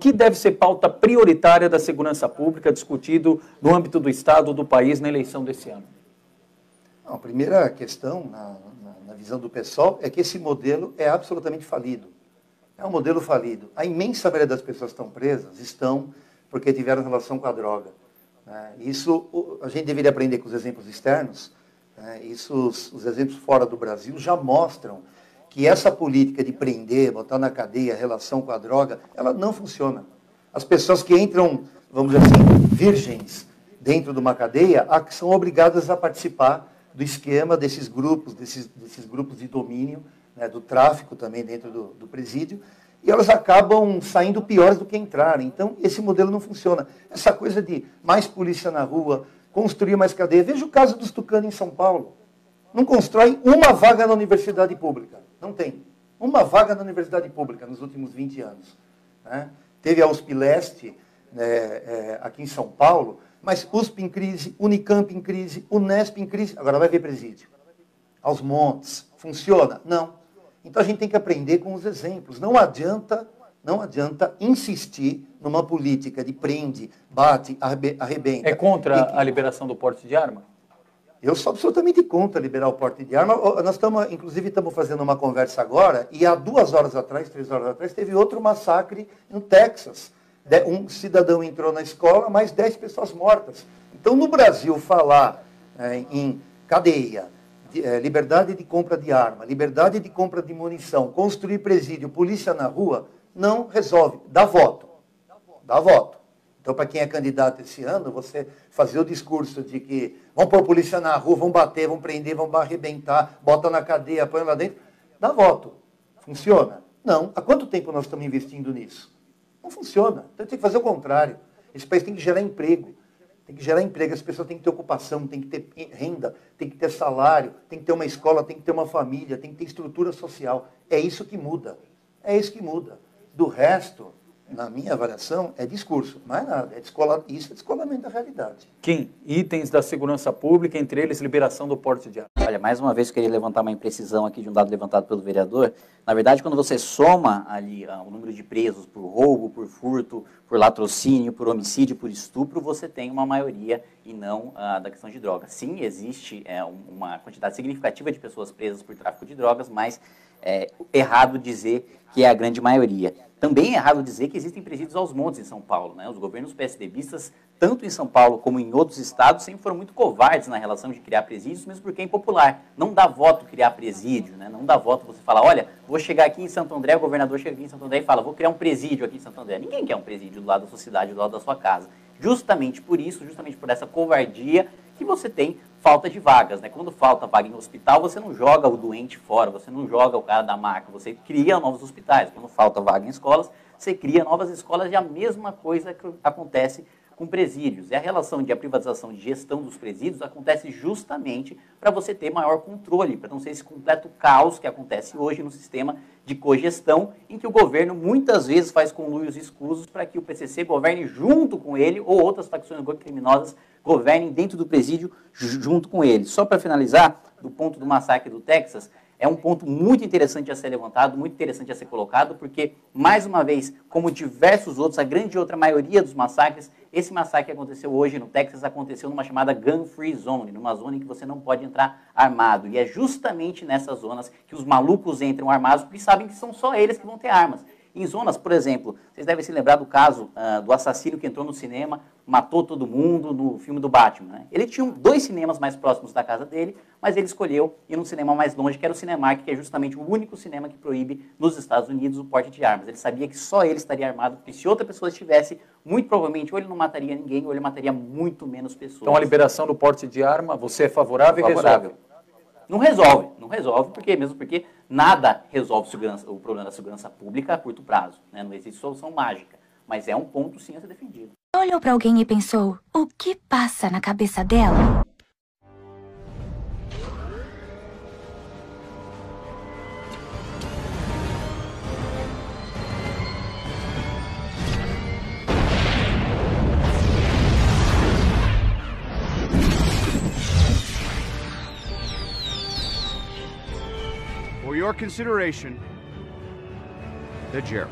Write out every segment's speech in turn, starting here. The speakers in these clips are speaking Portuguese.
que deve ser pauta prioritária da segurança pública discutido no âmbito do Estado, do país, na eleição desse ano? A primeira questão, na visão do PSOL, é que esse modelo é absolutamente falido. É um modelo falido. A imensa maioria das pessoas que estão presas estão porque tiveram relação com a droga. Isso a gente deveria aprender com os exemplos externos. Os exemplos fora do Brasil já mostram que essa política de prender, botar na cadeia, relação com a droga, ela não funciona. As pessoas que entram, vamos dizer assim, virgens dentro de uma cadeia, são obrigadas a participar do esquema desses grupos de domínio, né, do tráfico também dentro do presídio, e elas acabam saindo piores do que entraram. Então, esse modelo não funciona. Essa coisa de mais polícia na rua, construir mais cadeia. Veja o caso dos tucanos em São Paulo. Não constroem uma vaga na universidade pública. Não tem. Uma vaga na universidade pública nos últimos 20 anos. Né? Teve a USP Leste, aqui em São Paulo, mas USP em crise, Unicamp em crise, Unesp em crise. Agora vai ver presídio. Aos montes. Funciona? Não. Então a gente tem que aprender com os exemplos. Não adianta insistir numa política de prende, bate, arrebenta. É contra a liberação do porte de arma? Eu sou absolutamente contra liberar o porte de arma. Nós inclusive estamos fazendo uma conversa agora, e há 2 horas atrás, 3 horas atrás, teve outro massacre no Texas. Um cidadão entrou na escola, mais 10 pessoas mortas. Então, no Brasil, falar em cadeia, liberdade de compra de arma, liberdade de compra de munição, construir presídio, polícia na rua, não resolve. Dá voto. Dá voto. Então, para quem é candidato esse ano, você fazer o discurso de que vamos pôr polícia na rua, vão bater, vão prender, vão arrebentar, bota na cadeia, põe lá dentro, dá voto. Funciona? Não. Há quanto tempo nós estamos investindo nisso? Não funciona. Então, tem que fazer o contrário. Esse país tem que gerar emprego. Tem que gerar emprego, as pessoas têm que ter ocupação, tem que ter renda, tem que ter salário, tem que ter uma escola, tem que ter uma família, tem que ter estrutura social. É isso que muda. É isso que muda. Do resto, na minha avaliação, é discurso, mais nada. Isso é descolamento da realidade. Kim, itens da segurança pública, entre eles liberação do porte de arma. Olha, mais uma vez eu queria levantar uma imprecisão aqui de um dado levantado pelo vereador. Na verdade, quando você soma ali o número de presos por roubo, por furto, por latrocínio, por homicídio, por estupro, você tem uma maioria e não da questão de drogas. Sim, existe uma quantidade significativa de pessoas presas por tráfico de drogas, mas é errado dizer que é a grande maioria. Também é errado dizer que existem presídios aos montes em São Paulo, né? Os governos PSDBistas, tanto em São Paulo como em outros estados, sempre foram muito covardes na relação de criar presídios, mesmo porque é impopular. Não dá voto criar presídio, né? Não dá voto você falar, olha, vou chegar aqui em Santo André, o governador chega aqui em Santo André e fala, vou criar um presídio aqui em Santo André. Ninguém quer um presídio do lado da sua cidade, do lado da sua casa. Justamente por isso, justamente por essa covardia que você tem falta de vagas, né? Quando falta vaga em hospital, você não joga o doente fora, você não joga o cara da maca, você cria novos hospitais. Quando falta vaga em escolas, você cria novas escolas e a mesma coisa que acontece com presídios. E a relação de a privatização de gestão dos presídios acontece justamente para você ter maior controle, para não ser esse completo caos que acontece hoje no sistema de cogestão, em que o governo muitas vezes faz conluios escusos para que o PCC governe junto com ele ou outras facções criminosas governem dentro do presídio junto com ele. Só para finalizar, do ponto do massacre do Texas, é um ponto muito interessante a ser levantado, muito interessante a ser colocado, porque, mais uma vez, como diversos outros, a grande outra maioria dos massacres, esse massacre que aconteceu hoje no Texas aconteceu numa chamada Gun Free Zone, numa zona em que você não pode entrar armado. E é justamente nessas zonas que os malucos entram armados, porque sabem que são só eles que vão ter armas. Em zonas, por exemplo, vocês devem se lembrar do caso do assassino que entrou no cinema, matou todo mundo no filme do Batman, né? Ele tinha 2 cinemas mais próximos da casa dele, mas ele escolheu ir num cinema mais longe, que era o Cinemark, que é justamente o único cinema que proíbe nos Estados Unidos o porte de armas. Ele sabia que só ele estaria armado, porque se outra pessoa estivesse, muito provavelmente, ou ele não mataria ninguém, ou ele mataria muito menos pessoas. Então a liberação do porte de arma, você é favorável e resolve? Não resolve, porque nada resolve o problema da segurança pública a curto prazo, né? Não existe solução mágica, mas é um ponto sim a ser defendido. Olhou para alguém e pensou, o que passa na cabeça dela? For your consideration, the Jericho.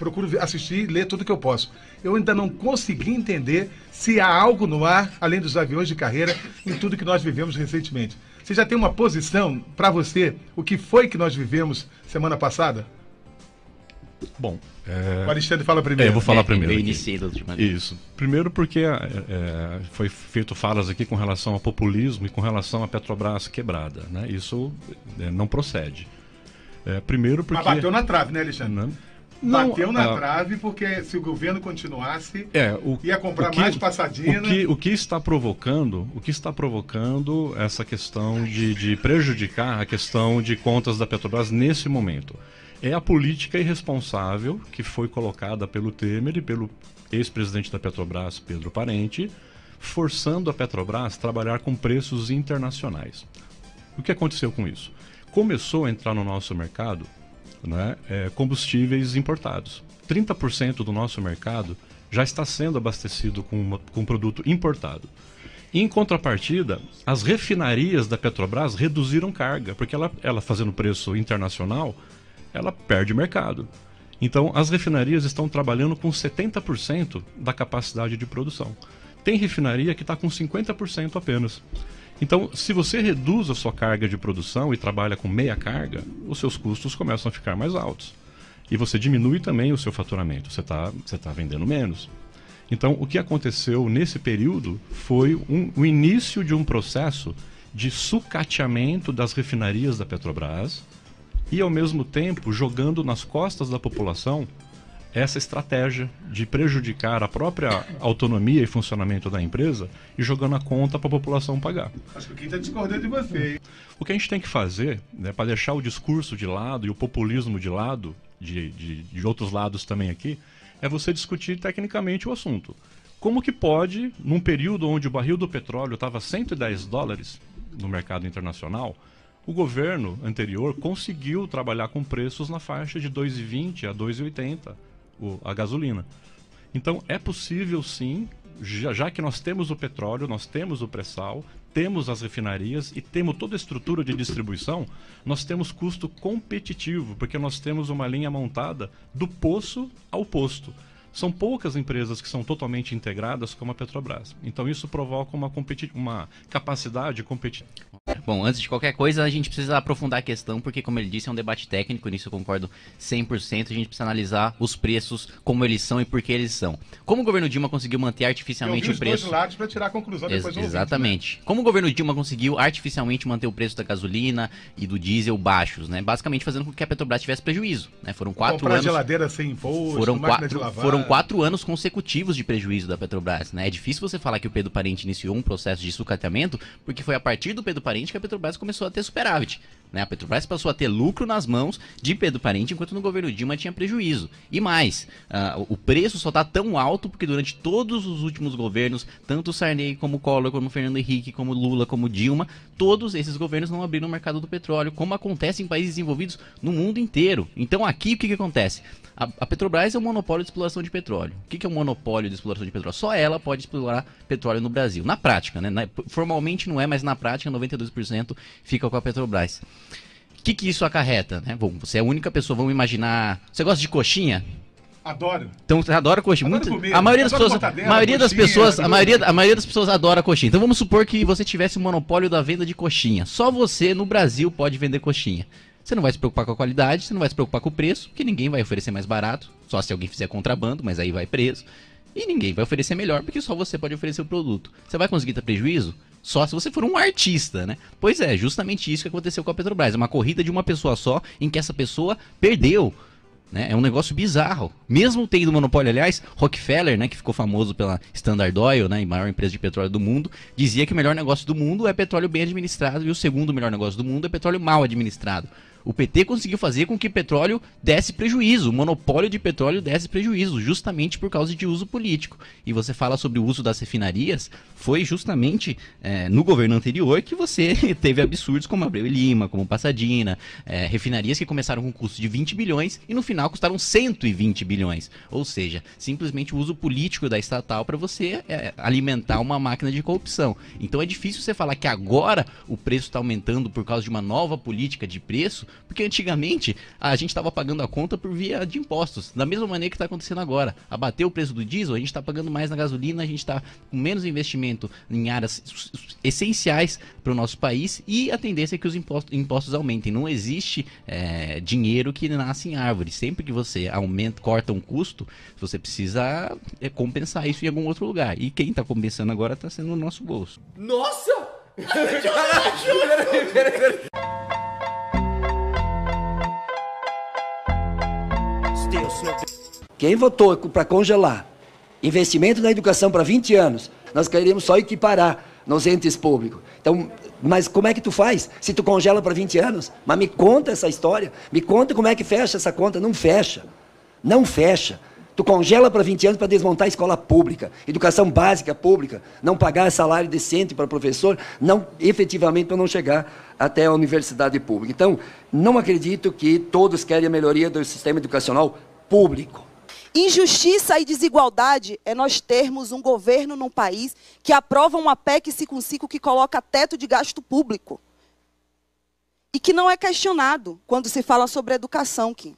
procuro assistir e ler tudo que eu posso. Eu ainda não consegui entender se há algo no ar, além dos aviões de carreira, em tudo que nós vivemos recentemente. Você já tem uma posição para você, o que foi que nós vivemos semana passada? Bom, o Alexandre fala primeiro. Eu vou falar primeiro. Eu iniciei da última vez. Isso. Primeiro porque foi feito falas aqui com relação ao populismo e com relação à Petrobras quebrada, né? Isso não procede. Primeiro porque... Mas bateu na trave, né, Alexandre? Não, bateu na trave porque se o governo continuasse, ia comprar mais passadina. O que está provocando essa questão de prejudicar a questão de contas da Petrobras nesse momento? É a política irresponsável que foi colocada pelo Temer e pelo ex-presidente da Petrobras, Pedro Parente, forçando a Petrobras a trabalhar com preços internacionais. O que aconteceu com isso? Começou a entrar no nosso mercado, né, combustíveis importados. 30% do nosso mercado já está sendo abastecido com produto importado. Em contrapartida, as refinarias da Petrobras reduziram carga, porque ela fazendo preço internacional, ela perde mercado. Então, as refinarias estão trabalhando com 70% da capacidade de produção. Tem refinaria que está com 50% apenas. Então, se você reduz a sua carga de produção e trabalha com meia carga, os seus custos começam a ficar mais altos. E você diminui também o seu faturamento, você tá vendendo menos. Então, o que aconteceu nesse período foi o início de um processo de sucateamento das refinarias da Petrobras, e, ao mesmo tempo, jogando nas costas da população essa estratégia de prejudicar a própria autonomia e funcionamento da empresa e jogando a conta para a população pagar. Acho que quem está discordando de você. O que a gente tem que fazer, né, para deixar o discurso de lado e o populismo de lado, de outros lados também aqui, é você discutir tecnicamente o assunto. Como que pode, num período onde o barril do petróleo estava $110 no mercado internacional, o governo anterior conseguiu trabalhar com preços na faixa de 2,20 a 2,80 a gasolina. Então é possível sim, já que nós temos o petróleo, nós temos o pré-sal, temos as refinarias e temos toda a estrutura de distribuição, nós temos custo competitivo, porque nós temos uma linha montada do poço ao posto. São poucas empresas que são totalmente integradas como a Petrobras. Então isso provoca uma capacidade competitiva. Bom, antes de qualquer coisa, a gente precisa aprofundar a questão, porque, como ele disse, é um debate técnico, nisso eu concordo 100%. A gente precisa analisar os preços, como eles são e por que eles são. Como o governo Dilma conseguiu manter artificialmente o preço... os dois lados para tirar a conclusão depois do Exatamente. Ouvinte, né? Como o governo Dilma conseguiu artificialmente manter o preço da gasolina e do diesel baixos, né? Basicamente fazendo com que a Petrobras tivesse prejuízo, né? Foram 4 comprar anos... geladeira sem imposto, máquina de lavar. Foram 4 anos consecutivos de prejuízo da Petrobras, né? É difícil você falar que o Pedro Parente iniciou um processo de sucateamento, porque foi a partir do Pedro Parente que a Petrobras começou a ter superávit, né? A Petrobras passou a ter lucro nas mãos de Pedro Parente, enquanto no governo Dilma tinha prejuízo. E mais, o preço só está tão alto porque durante todos os últimos governos, tanto o Sarney como o Collor, como o Fernando Henrique, como o Lula, como o Dilma, todos esses governos não abriram o mercado do petróleo, como acontece em países desenvolvidos no mundo inteiro. Então aqui o que acontece? A Petrobras é um monopólio de exploração de petróleo. O que é um monopólio de exploração de petróleo? Só ela pode explorar petróleo no Brasil. Na prática, né? Formalmente não é, mas na prática 92% fica com a Petrobras. O que isso acarreta? Né? Bom, você é a única pessoa, vamos imaginar... Você gosta de coxinha? Adoro. Então você adora coxinha. A maioria das pessoas adora coxinha. Então vamos supor que você tivesse o monopólio da venda de coxinha. Só você no Brasil pode vender coxinha. Você não vai se preocupar com a qualidade, você não vai se preocupar com o preço, porque ninguém vai oferecer mais barato, só se alguém fizer contrabando, mas aí vai preso. E ninguém vai oferecer melhor, porque só você pode oferecer o produto. Você vai conseguir ter prejuízo? Só se você for um artista, né? Pois é, justamente isso que aconteceu com a Petrobras. É uma corrida de uma pessoa só, em que essa pessoa perdeu. Né? É um negócio bizarro. Mesmo tendo monopólio, aliás, Rockefeller, né, que ficou famoso pela Standard Oil, né, maior empresa de petróleo do mundo, dizia que o melhor negócio do mundo é petróleo bem administrado e o segundo melhor negócio do mundo é petróleo mal administrado. O PT conseguiu fazer com que petróleo desse prejuízo, o monopólio de petróleo desse prejuízo, justamente por causa de uso político. E você fala sobre o uso das refinarias, foi justamente no governo anterior que você teve absurdos como Abreu e Lima, como Passadina, refinarias que começaram com um custo de 20 bilhões e no final custaram 120 bilhões. Ou seja, simplesmente o uso político da estatal para você alimentar uma máquina de corrupção. Então é difícil você falar que agora o preço está aumentando por causa de uma nova política de preço, Porque antigamente a gente estava pagando a conta por via de impostos, da mesma maneira que está acontecendo agora. Abateu o preço do diesel, a gente está pagando mais na gasolina, a gente está com menos investimento em áreas essenciais para o nosso país e a tendência é que os impostos aumentem. Não existe dinheiro que nasce em árvore. Sempre que você corta um custo, você precisa compensar isso em algum outro lugar. E quem está compensando agora está sendo o nosso bolso. Nossa! Quem votou para congelar investimento na educação para 20 anos, nós queríamos só equiparar nos entes públicos. Então, mas como é que tu faz se tu congela para 20 anos? Mas me conta essa história, me conta como é que fecha essa conta. Não fecha, não fecha. Tu congela para 20 anos para desmontar a escola pública, educação básica pública, não pagar salário decente para professor, não efetivamente para não chegar até a universidade pública. Então, não acredito que todos querem a melhoria do sistema educacional público. Injustiça e desigualdade é nós termos um governo num país que aprova uma PEC 55 que coloca teto de gasto público. E que não é questionado quando se fala sobre educação, Kim.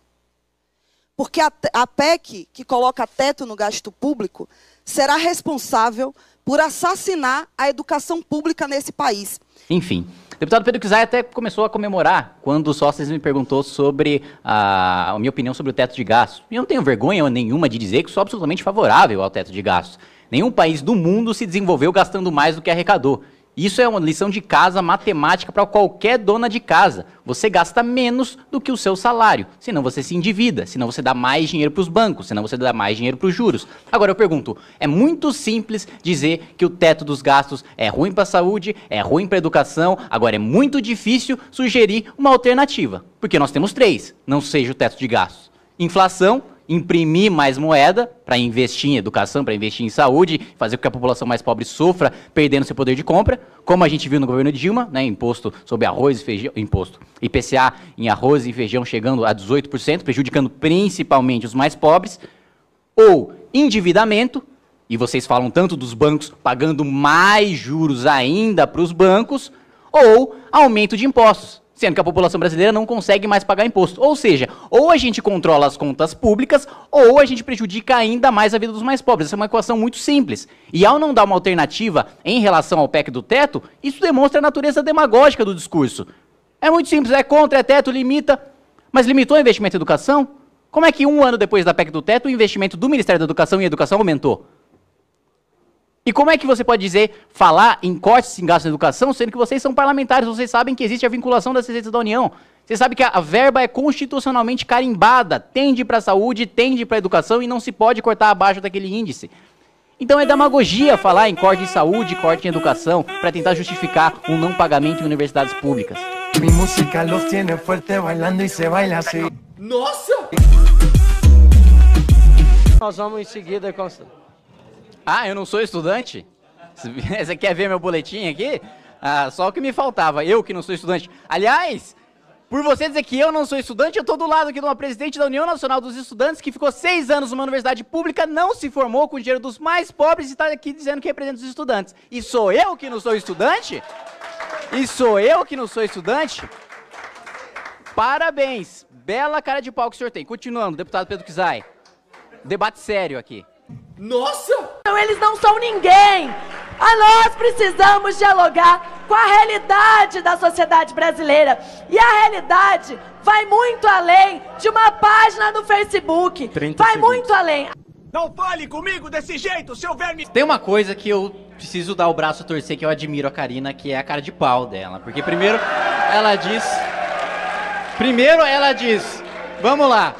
Porque a PEC que coloca teto no gasto público será responsável por assassinar a educação pública nesse país. Enfim, o deputado Pedro Kizai até começou a comemorar quando o Sócrates me perguntou sobre a minha opinião sobre o teto de gastos. E eu não tenho vergonha nenhuma de dizer que sou absolutamente favorável ao teto de gastos. Nenhum país do mundo se desenvolveu gastando mais do que arrecadou. Isso é uma lição de casa matemática para qualquer dona de casa. Você gasta menos do que o seu salário, senão você se endivida, senão você dá mais dinheiro para os bancos, senão você dá mais dinheiro para os juros. Agora eu pergunto, é muito simples dizer que o teto dos gastos é ruim para a saúde, é ruim para a educação, agora é muito difícil sugerir uma alternativa, porque nós temos três, não seja o teto de gastos. Inflação, imprimir mais moeda para investir em educação, para investir em saúde, fazer com que a população mais pobre sofra, perdendo seu poder de compra, como a gente viu no governo Dilma, né, imposto sobre arroz e feijão, imposto IPCA em arroz e feijão chegando a 18%, prejudicando principalmente os mais pobres, ou endividamento, e vocês falam tanto dos bancos pagando mais juros ainda para os bancos, ou aumento de impostos. Sendo que a população brasileira não consegue mais pagar imposto. Ou seja, ou a gente controla as contas públicas, ou a gente prejudica ainda mais a vida dos mais pobres. Essa é uma equação muito simples. E ao não dar uma alternativa em relação ao PEC do teto, isso demonstra a natureza demagógica do discurso. É muito simples, é contra, é teto, limita. Mas limitou o investimento em educação? Como é que um ano depois da PEC do teto, o investimento do Ministério da Educação em educação aumentou? E como é que você pode dizer, falar em cortes em gastos na educação, sendo que vocês são parlamentares, vocês sabem que existe a vinculação das receitas da União. Vocês sabem que a verba é constitucionalmente carimbada, tende para a saúde, tende para a educação e não se pode cortar abaixo daquele índice. Então é demagogia falar em corte em saúde, corte em educação, para tentar justificar um não pagamento em universidades públicas. Nossa! Nós vamos em seguida com... Ah, eu não sou estudante? Você quer ver meu boletim aqui? Ah, só o que me faltava, eu que não sou estudante. Aliás, por você dizer que eu não sou estudante, eu estou do lado aqui de uma presidente da União Nacional dos Estudantes que ficou 6 anos numa universidade pública, não se formou com o dinheiro dos mais pobres e está aqui dizendo que representa os estudantes. E sou eu que não sou estudante? E sou eu que não sou estudante? Parabéns! Bela cara de pau que o senhor tem. Continuando, deputado Pedro Kizai. Debate sério aqui. Nossa! Eles não são ninguém. Nós precisamos dialogar com a realidade da sociedade brasileira. E a realidade vai muito além de uma página no Facebook. Vai muito além. Não fale comigo desse jeito, seu verme! Tem uma coisa que eu preciso dar o braço a torcer, que eu admiro a Karina, que é a cara de pau dela. Porque primeiro ela diz, vamos lá.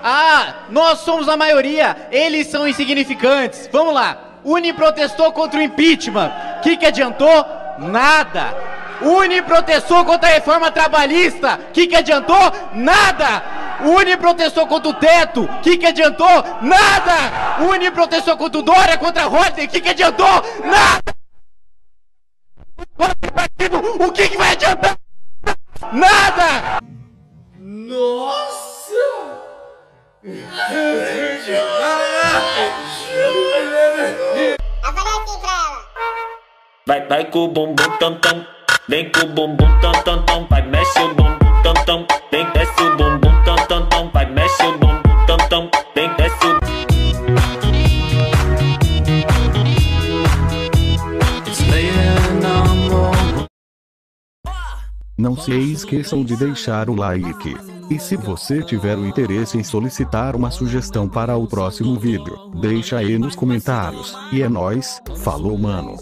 Ah, nós somos a maioria, eles são insignificantes. Vamos lá. Uni protestou contra o impeachment. O que adiantou? Nada. Uni protestou contra a reforma trabalhista. O que adiantou? Nada. Uni protestou contra o teto. O que adiantou? Nada. Uni protestou contra o Dória, contra a Rodney. O que adiantou? Nada. O que vai adiantar? Nada. Nossa! Aparece pra ela. Vai com o bumbum tam tam, vem com o bumbum tam tam tam, vai mexe o bumbum tam tam, vem desce o bumbum tam tam tam, vai mexe o bumbum tam tam, vem desce o Não se esqueçam de deixar o like. E se você tiver o interesse em solicitar uma sugestão para o próximo vídeo, deixa aí nos comentários. E é nóis, falou mano.